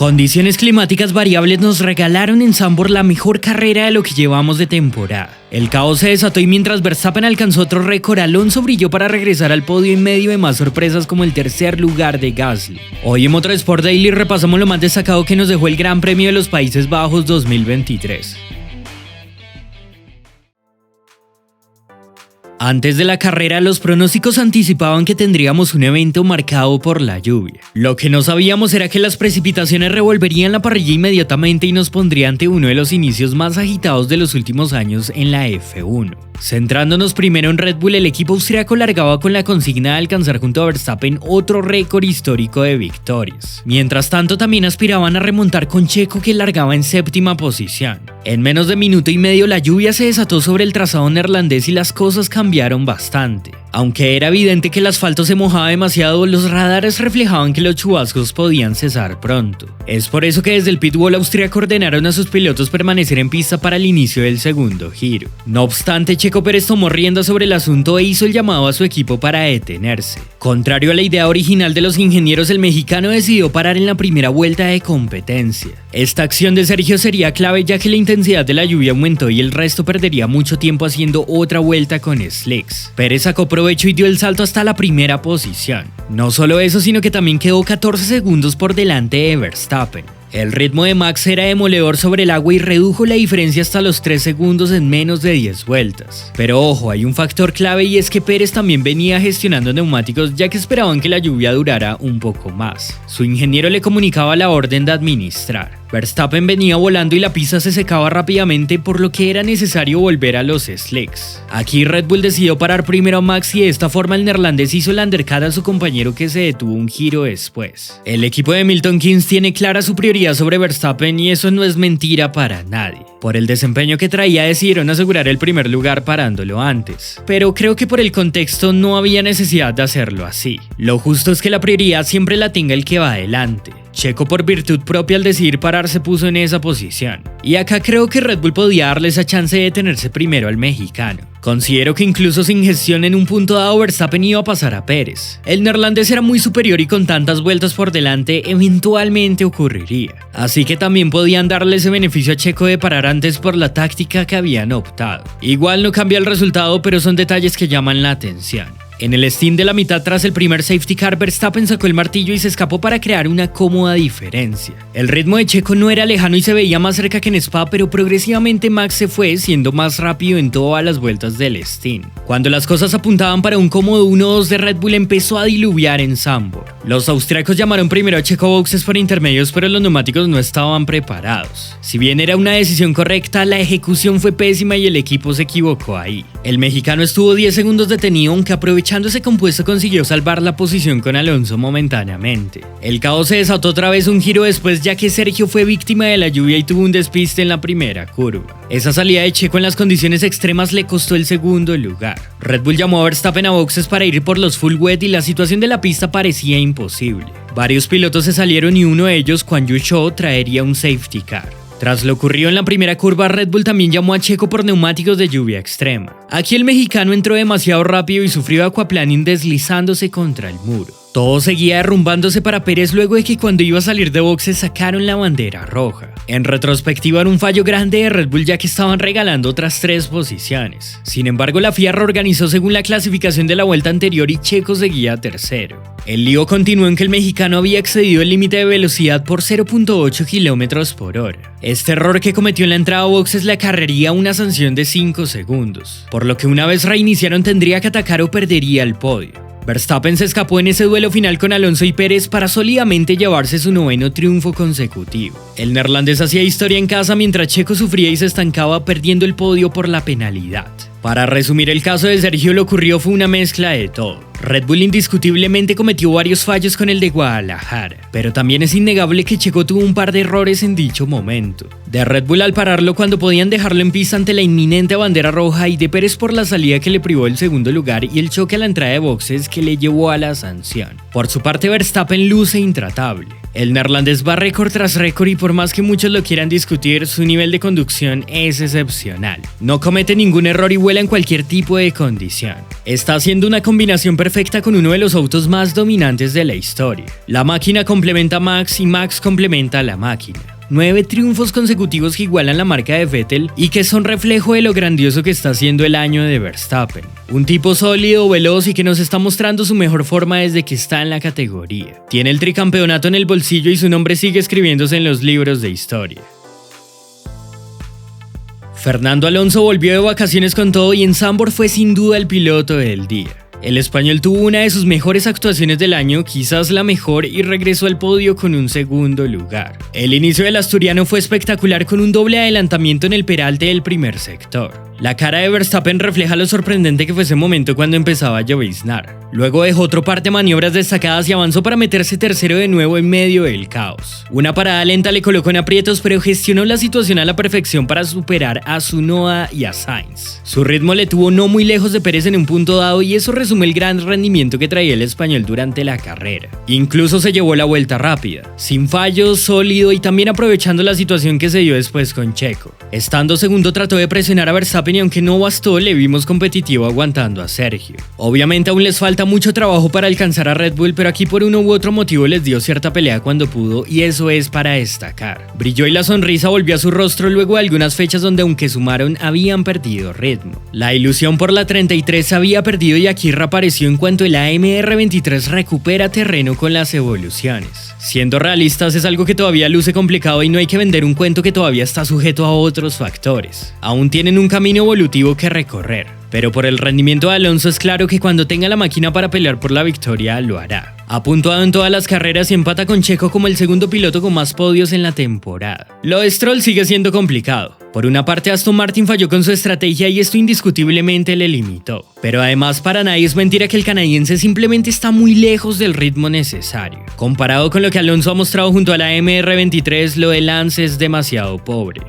Condiciones climáticas variables nos regalaron en Zandvoort la mejor carrera de lo que llevamos de temporada. El caos se desató y mientras Verstappen alcanzó otro récord, Alonso brilló para regresar al podio en medio de más sorpresas como el tercer lugar de Gasly. Hoy en Motorsport Daily repasamos lo más destacado que nos dejó el Gran Premio de los Países Bajos 2023. Antes de la carrera, los pronósticos anticipaban que tendríamos un evento marcado por la lluvia. Lo que no sabíamos era que las precipitaciones revolverían la parrilla inmediatamente y nos pondría ante uno de los inicios más agitados de los últimos años en la F1. Centrándonos primero en Red Bull, el equipo austriaco largaba con la consigna de alcanzar junto a Verstappen otro récord histórico de victorias. Mientras tanto, también aspiraban a remontar con Checo, que largaba en séptima posición. En menos de minuto y medio, la lluvia se desató sobre el trazado neerlandés y las cosas cambiaron bastante. Aunque era evidente que el asfalto se mojaba demasiado, los radares reflejaban que los chubascos podían cesar pronto. Es por eso que desde el pitwall austriaco ordenaron a sus pilotos permanecer en pista para el inicio del segundo giro. No obstante, Checo Pérez tomó rienda sobre el asunto e hizo el llamado a su equipo para detenerse. Contrario a la idea original de los ingenieros, el mexicano decidió parar en la primera vuelta de competencia. Esta acción de Sergio sería clave, ya que la intensidad de la lluvia aumentó y el resto perdería mucho tiempo haciendo otra vuelta con slicks. Pérez sacó provecho y dio el salto hasta la primera posición. No solo eso, sino que también quedó 14 segundos por delante de Verstappen. El ritmo de Max era demoledor sobre el agua y redujo la diferencia hasta los 3 segundos en menos de 10 vueltas. Pero ojo, hay un factor clave y es que Pérez también venía gestionando neumáticos, ya que esperaban que la lluvia durara un poco más. Su ingeniero le comunicaba la orden de administrar. Verstappen venía volando y la pista se secaba rápidamente, por lo que era necesario volver a los slicks. Aquí Red Bull decidió parar primero a Max y de esta forma el neerlandés hizo el undercut a su compañero, que se detuvo un giro después. El equipo de Milton Keynes tiene clara su prioridad sobre Verstappen y eso no es mentira para nadie. Por el desempeño que traía decidieron asegurar el primer lugar parándolo antes. Pero creo que por el contexto no había necesidad de hacerlo así. Lo justo es que la prioridad siempre la tenga el que va adelante. Checo, por virtud propia, al decidir parar se puso en esa posición. Y acá creo que Red Bull podía darle esa chance de detenerse primero al mexicano. Considero que incluso sin gestión en un punto dado Verstappen iba a pasar a Pérez. El neerlandés era muy superior y con tantas vueltas por delante eventualmente ocurriría. Así que también podían darle ese beneficio a Checo de parar antes por la táctica que habían optado. Igual no cambia el resultado, pero son detalles que llaman la atención. En el stint de la mitad tras el primer safety car, Verstappen sacó el martillo y se escapó para crear una cómoda diferencia. El ritmo de Checo no era lejano y se veía más cerca que en Spa, pero progresivamente Max se fue, siendo más rápido en todas las vueltas del stint. Cuando las cosas apuntaban para un cómodo 1-2 de Red Bull, empezó a diluviar en Zandvoort. Los austriacos llamaron primero a Checo boxes por intermedios, pero los neumáticos no estaban preparados. Si bien era una decisión correcta, la ejecución fue pésima y el equipo se equivocó ahí. El mexicano estuvo 10 segundos detenido, aunque aprovechando ese compuesto consiguió salvar la posición con Alonso momentáneamente. El caos se desató otra vez un giro después, ya que Sergio fue víctima de la lluvia y tuvo un despiste en la primera curva. Esa salida de Checo en las condiciones extremas le costó el segundo lugar. Red Bull llamó a Verstappen a boxes para ir por los full wet y la situación de la pista parecía imposible. Varios pilotos se salieron y uno de ellos, Guan Yu Zhou, traería un safety car. Tras lo ocurrido en la primera curva, Red Bull también llamó a Checo por neumáticos de lluvia extrema. Aquí el mexicano entró demasiado rápido y sufrió aquaplaning deslizándose contra el muro. Todo seguía derrumbándose para Pérez luego de que cuando iba a salir de boxes sacaron la bandera roja. En retrospectiva era un fallo grande de Red Bull, ya que estaban regalando otras 3 posiciones. Sin embargo, la FIA reorganizó según la clasificación de la vuelta anterior y Checo seguía tercero. El lío continuó en que el mexicano había excedido el límite de velocidad por 0.8 km/h. Este error que cometió en la entrada a boxes le acarrearía una sanción de 5 segundos, por lo que una vez reiniciaron tendría que atacar o perdería el podio. Verstappen se escapó en ese duelo final con Alonso y Pérez para sólidamente llevarse su 9º triunfo consecutivo. El neerlandés hacía historia en casa mientras Checo sufría y se estancaba, perdiendo el podio por la penalidad. Para resumir el caso de Sergio, lo ocurrido fue una mezcla de todo. Red Bull indiscutiblemente cometió varios fallos con el de Guadalajara, pero también es innegable que Checo tuvo un par de errores en dicho momento. De Red Bull al pararlo cuando podían dejarlo en pista ante la inminente bandera roja, y de Pérez por la salida que le privó el segundo lugar y el choque a la entrada de boxes que le llevó a la sanción. Por su parte, Verstappen luce intratable. El neerlandés va récord tras récord y por más que muchos lo quieran discutir, su nivel de conducción es excepcional. No comete ningún error y vuela en cualquier tipo de condición. Está haciendo una combinación perfecta con uno de los autos más dominantes de la historia. La máquina complementa a Max y Max complementa a la máquina. 9 triunfos consecutivos que igualan la marca de Vettel y que son reflejo de lo grandioso que está haciendo el año de Verstappen. Un tipo sólido, veloz y que nos está mostrando su mejor forma desde que está en la categoría. Tiene el tricampeonato en el bolsillo y su nombre sigue escribiéndose en los libros de historia. Fernando Alonso volvió de vacaciones con todo y en Zandvoort fue sin duda el piloto del día. El español tuvo una de sus mejores actuaciones del año, quizás la mejor, y regresó al podio con un segundo lugar. El inicio del asturiano fue espectacular con un doble adelantamiento en el peralte del primer sector. La cara de Verstappen refleja lo sorprendente que fue ese momento cuando empezaba a lloviznar. Luego dejó otro par de maniobras destacadas y avanzó para meterse tercero de nuevo en medio del caos. Una parada lenta le colocó en aprietos, pero gestionó la situación a la perfección para superar a Tsunoda y a Sainz. Su ritmo le tuvo no muy lejos de Pérez en un punto dado y eso resume el gran rendimiento que traía el español durante la carrera. Incluso se llevó la vuelta rápida, sin fallos, sólido y también aprovechando la situación que se dio después con Checo. Estando segundo trató de presionar a Verstappen y aunque no bastó, le vimos competitivo aguantando a Sergio. Obviamente aún les falta mucho trabajo para alcanzar a Red Bull, pero aquí por uno u otro motivo les dio cierta pelea cuando pudo y eso es para destacar. Brilló y la sonrisa volvió a su rostro luego de algunas fechas donde aunque sumaron habían perdido ritmo. La ilusión por la 33 había perdido y aquí reapareció en cuanto el AMR23 recupera terreno con las evoluciones. Siendo realistas es algo que todavía luce complicado y no hay que vender un cuento que todavía está sujeto a otros factores. Aún tienen un camino evolutivo que recorrer. Pero por el rendimiento de Alonso es claro que cuando tenga la máquina para pelear por la victoria lo hará. Ha puntuado en todas las carreras y empata con Checo como el segundo piloto con más podios en la temporada. Lo de Stroll sigue siendo complicado. Por una parte Aston Martin falló con su estrategia y esto indiscutiblemente le limitó. Pero además para nadie es mentira que el canadiense simplemente está muy lejos del ritmo necesario. Comparado con lo que Alonso ha mostrado junto a la MR23, lo de Lance es demasiado pobre.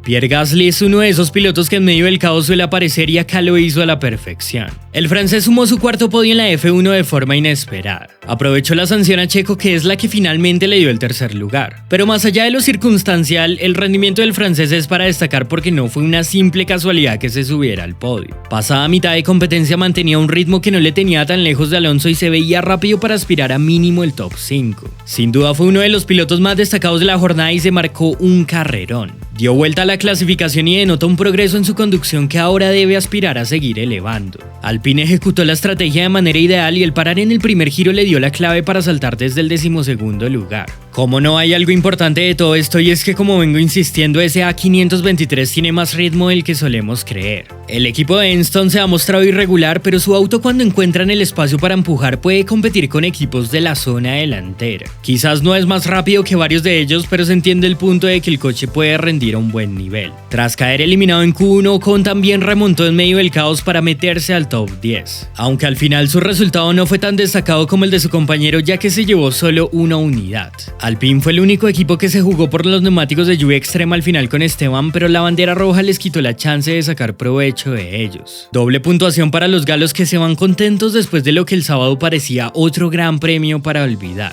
Pierre Gasly es uno de esos pilotos que en medio del caos suele aparecer y acá lo hizo a la perfección. El francés sumó su cuarto podio en la F1 de forma inesperada. Aprovechó la sanción a Checo, que es la que finalmente le dio el tercer lugar. Pero más allá de lo circunstancial, el rendimiento del francés es para destacar porque no fue una simple casualidad que se subiera al podio. Pasada mitad de competencia mantenía un ritmo que no le tenía tan lejos de Alonso y se veía rápido para aspirar a mínimo el top 5. Sin duda fue uno de los pilotos más destacados de la jornada y se marcó un carrerón. Dio vuelta a la clasificación y denotó un progreso en su conducción que ahora debe aspirar a seguir elevando. Alpine ejecutó la estrategia de manera ideal y el parar en el primer giro le dio la clave para saltar desde el 12º lugar. Como no, hay algo importante de todo esto y es que, como vengo insistiendo, ese A523 tiene más ritmo del que solemos creer. El equipo de Enstone se ha mostrado irregular, pero su auto cuando encuentran el espacio para empujar puede competir con equipos de la zona delantera. Quizás no es más rápido que varios de ellos, pero se entiende el punto de que el coche puede rendir a un buen nivel. Tras caer eliminado en Q1, Ocon también remontó en medio del caos para meterse al top 10. Aunque al final su resultado no fue tan destacado como el de su compañero, ya que se llevó solo una unidad. Alpine fue el único equipo que se jugó por los neumáticos de lluvia extrema al final con Esteban, pero la bandera roja les quitó la chance de sacar provecho de ellos. Doble puntuación para los galos, que se van contentos después de lo que el sábado parecía otro gran premio para olvidar.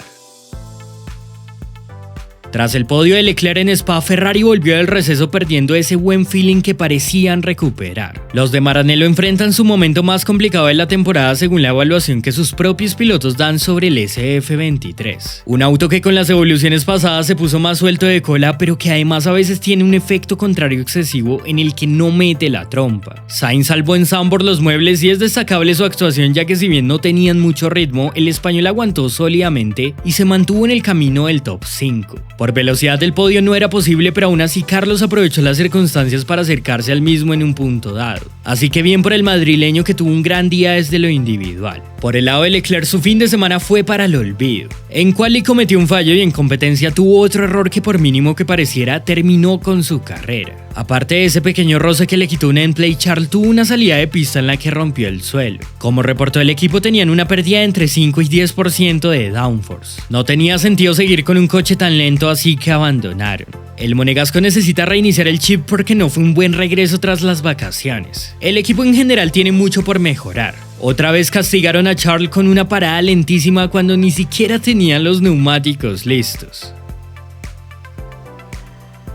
Tras el podio de Leclerc en Spa, Ferrari volvió del receso perdiendo ese buen feeling que parecían recuperar. Los de Maranello enfrentan su momento más complicado de la temporada según la evaluación que sus propios pilotos dan sobre el SF23. Un auto que con las evoluciones pasadas se puso más suelto de cola, pero que además a veces tiene un efecto contrario excesivo en el que no mete la trompa. Sainz salvó en Zandvoort los muebles y es destacable su actuación, ya que si bien no tenían mucho ritmo, el español aguantó sólidamente y se mantuvo en el camino del top 5. Por velocidad del podio no era posible, pero aún así Carlos aprovechó las circunstancias para acercarse al mismo en un punto dado. Así que bien por el madrileño, que tuvo un gran día desde lo individual. Por el lado de Leclerc, su fin de semana fue para el olvido. En quali cometió un fallo y en competencia tuvo otro error que, por mínimo que pareciera, terminó con su carrera. Aparte de ese pequeño roce que le quitó un endplay, Charles tuvo una salida de pista en la que rompió el suelo. Como reportó el equipo, tenían una pérdida de entre 5 y 10% de downforce. No tenía sentido seguir con un coche tan lento, así que abandonaron. El monegasco necesita reiniciar el chip porque no fue un buen regreso tras las vacaciones. El equipo en general tiene mucho por mejorar. Otra vez castigaron a Charles con una parada lentísima cuando ni siquiera tenían los neumáticos listos.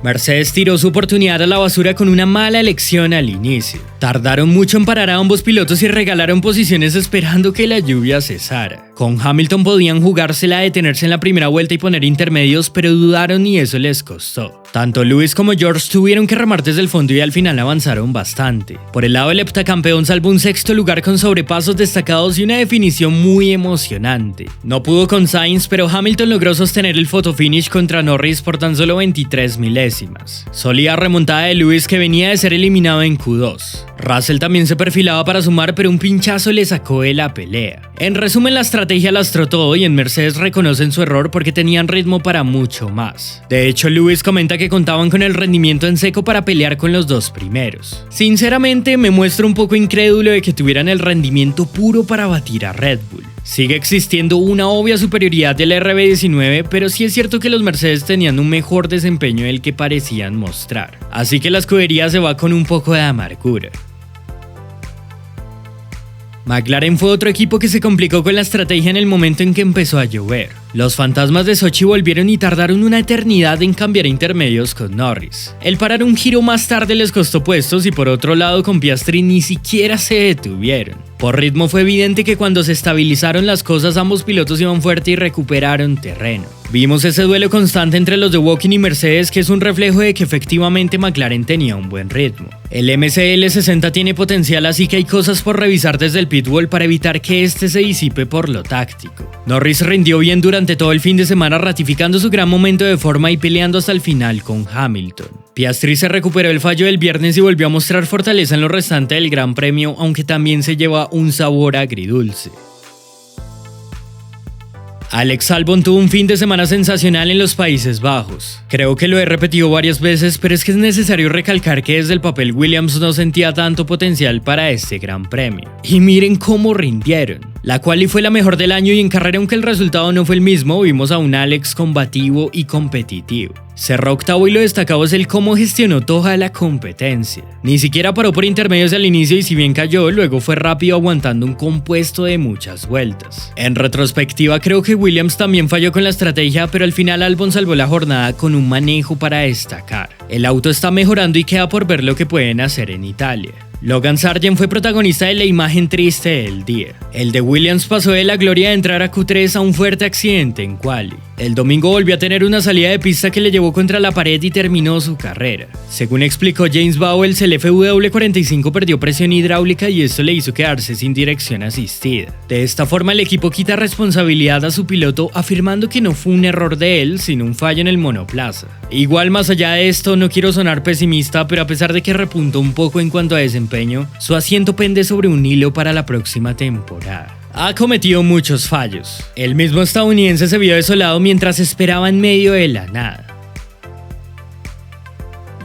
Mercedes tiró su oportunidad a la basura con una mala elección al inicio. Tardaron mucho en parar a ambos pilotos y regalaron posiciones esperando que la lluvia cesara. Con Hamilton podían jugársela a detenerse en la primera vuelta y poner intermedios, pero dudaron y eso les costó. Tanto Lewis como George tuvieron que remar desde el fondo y al final avanzaron bastante. Por el lado del heptacampeón salvó un sexto lugar con sobrepasos destacados y una definición muy emocionante. No pudo con Sainz, pero Hamilton logró sostener el photofinish contra Norris por tan solo 23 milésimas. Sólida remontada de Lewis que venía de ser eliminado en Q2. Russell también se perfilaba para sumar, pero un pinchazo le sacó de la pelea. En resumen, la estrategia lastró todo y en Mercedes reconocen su error porque tenían ritmo para mucho más. De hecho, Lewis comenta que contaban con el rendimiento en seco para pelear con los dos primeros. Sinceramente, me muestro un poco incrédulo de que tuvieran el rendimiento puro para batir a Red Bull. Sigue existiendo una obvia superioridad del RB19, pero sí es cierto que los Mercedes tenían un mejor desempeño del que parecían mostrar. Así que la escudería se va con un poco de amargura. McLaren fue otro equipo que se complicó con la estrategia en el momento en que empezó a llover. Los fantasmas de Sochi volvieron y tardaron una eternidad en cambiar intermedios con Norris. El parar un giro más tarde les costó puestos y por otro lado con Piastri ni siquiera se detuvieron. Por ritmo fue evidente que cuando se estabilizaron las cosas ambos pilotos iban fuerte y recuperaron terreno. Vimos ese duelo constante entre los de Woking y Mercedes que es un reflejo de que efectivamente McLaren tenía un buen ritmo. El MCL60 tiene potencial, así que hay cosas por revisar desde el pitwall para evitar que este se disipe por lo táctico. Norris rindió bien durante todo el fin de semana ratificando su gran momento de forma y peleando hasta el final con Hamilton. Piastri se recuperó el fallo del viernes y volvió a mostrar fortaleza en lo restante del Gran Premio, aunque también se lleva un sabor agridulce. Alex Albon tuvo un fin de semana sensacional en los Países Bajos. Creo que lo he repetido varias veces, pero es que es necesario recalcar que desde el papel Williams no sentía tanto potencial para este Gran Premio. Y miren cómo rindieron. La quali fue la mejor del año y en carrera, aunque el resultado no fue el mismo, vimos a un Alex combativo y competitivo. Cerró octavo y lo destacado es el cómo gestionó toda la competencia. Ni siquiera paró por intermedios al inicio y si bien cayó, luego fue rápido aguantando un compuesto de muchas vueltas. En retrospectiva creo que Williams también falló con la estrategia, pero al final Albon salvó la jornada con un manejo para destacar. El auto está mejorando y queda por ver lo que pueden hacer en Italia. Logan Sargent fue protagonista de la imagen triste del día. El de Williams pasó de la gloria de entrar a Q3 a un fuerte accidente en quali. El domingo volvió a tener una salida de pista que le llevó contra la pared y terminó su carrera. Según explicó James Bowles, el FW45 perdió presión hidráulica y esto le hizo quedarse sin dirección asistida. De esta forma el equipo quita responsabilidad a su piloto afirmando que no fue un error de él, sino un fallo en el monoplaza. Igual más allá de esto, no quiero sonar pesimista, pero a pesar de que repuntó un poco en cuanto a desempeño, su asiento pende sobre un hilo para la próxima temporada. Ha cometido muchos fallos. El mismo estadounidense se vio desolado mientras esperaba en medio de la nada.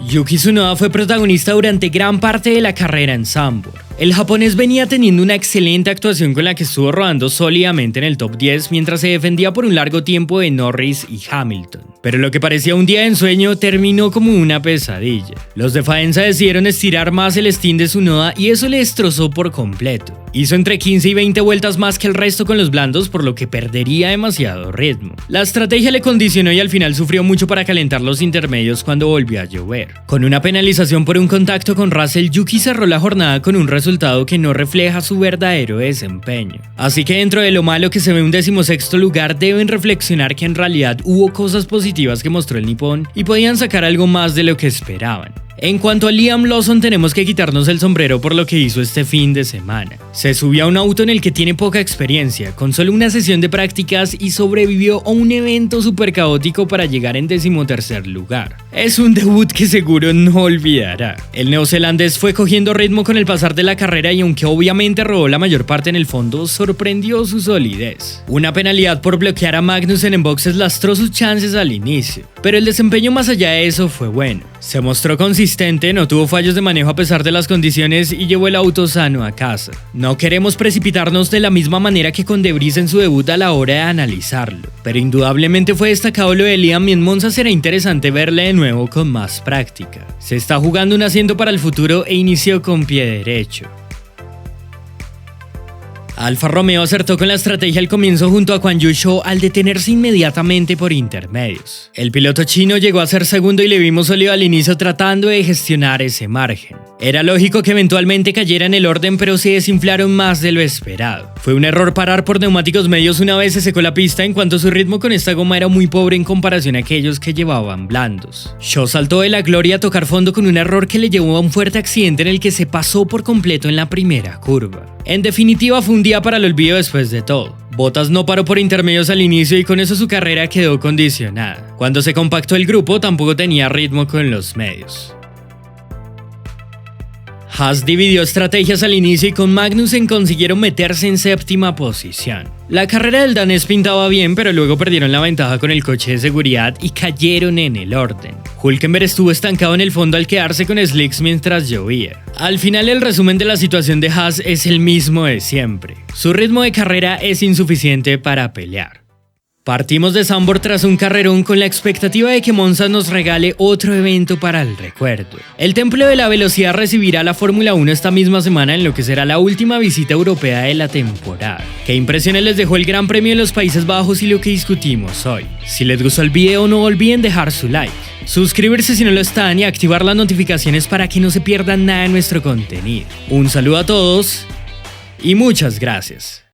Yuki Tsunoda fue protagonista durante gran parte de la carrera en Zandvoort. El japonés venía teniendo una excelente actuación con la que estuvo rodando sólidamente en el top 10 mientras se defendía por un largo tiempo de Norris y Hamilton. Pero lo que parecía un día de ensueño terminó como una pesadilla. Los de Faenza decidieron estirar más el stint de Tsunoda y eso le destrozó por completo. Hizo entre 15 y 20 vueltas más que el resto con los blandos, por lo que perdería demasiado ritmo. La estrategia le condicionó y al final sufrió mucho para calentar los intermedios cuando volvió a llover. Con una penalización por un contacto con Russell, Yuki cerró la jornada con un resultado que no refleja su verdadero desempeño. Así que dentro de lo malo que se ve un 16º lugar, deben reflexionar que en realidad hubo cosas positivas que mostró el nipón y podían sacar algo más de lo que esperaban. En cuanto a Liam Lawson, tenemos que quitarnos el sombrero por lo que hizo este fin de semana. Se subió a un auto en el que tiene poca experiencia, con solo una sesión de prácticas y sobrevivió a un evento súper caótico para llegar en 13º lugar. Es un debut que seguro no olvidará. El neozelandés fue cogiendo ritmo con el pasar de la carrera y aunque obviamente robó la mayor parte en el fondo, sorprendió su solidez. Una penalidad por bloquear a Magnussen en boxes lastró sus chances al inicio, pero el desempeño más allá de eso fue bueno. Se mostró consistente, no tuvo fallos de manejo a pesar de las condiciones y llevó el auto sano a casa. No queremos precipitarnos de la misma manera que con De Vries en su debut a la hora de analizarlo, pero indudablemente fue destacado lo de Liam y en Monza será interesante verle de nuevo con más práctica. Se está jugando un asiento para el futuro e inició con pie derecho. Alfa Romeo acertó con la estrategia al comienzo junto a Guan Yu Zhou al detenerse inmediatamente por intermedios. El piloto chino llegó a ser segundo y le vimos sólido al inicio tratando de gestionar ese margen. Era lógico que eventualmente cayera en el orden, pero se desinflaron más de lo esperado. Fue un error parar por neumáticos medios una vez se secó la pista, en cuanto su ritmo con esta goma era muy pobre en comparación a aquellos que llevaban blandos. Zhou saltó de la gloria a tocar fondo con un error que le llevó a un fuerte accidente en el que se pasó por completo en la primera curva. En definitiva, fue un día para el olvido después de todo. Bottas no paró por intermedios al inicio y con eso su carrera quedó condicionada. Cuando se compactó el grupo, tampoco tenía ritmo con los medios. Haas dividió estrategias al inicio y con Magnussen consiguieron meterse en séptima posición. La carrera del danés pintaba bien, pero luego perdieron la ventaja con el coche de seguridad y cayeron en el orden. Hülkenberg estuvo estancado en el fondo al quedarse con slicks mientras llovía. Al final, el resumen de la situación de Haas es el mismo de siempre. Su ritmo de carrera es insuficiente para pelear. Partimos de Zandvoort tras un carrerón con la expectativa de que Monza nos regale otro evento para el recuerdo. El Templo de la Velocidad recibirá la Fórmula 1 esta misma semana en lo que será la última visita europea de la temporada. ¿Qué impresiones les dejó el Gran Premio de los Países Bajos y lo que discutimos hoy? Si les gustó el video, no olviden dejar su like, suscribirse si no lo están y activar las notificaciones para que no se pierdan nada de nuestro contenido. Un saludo a todos y muchas gracias.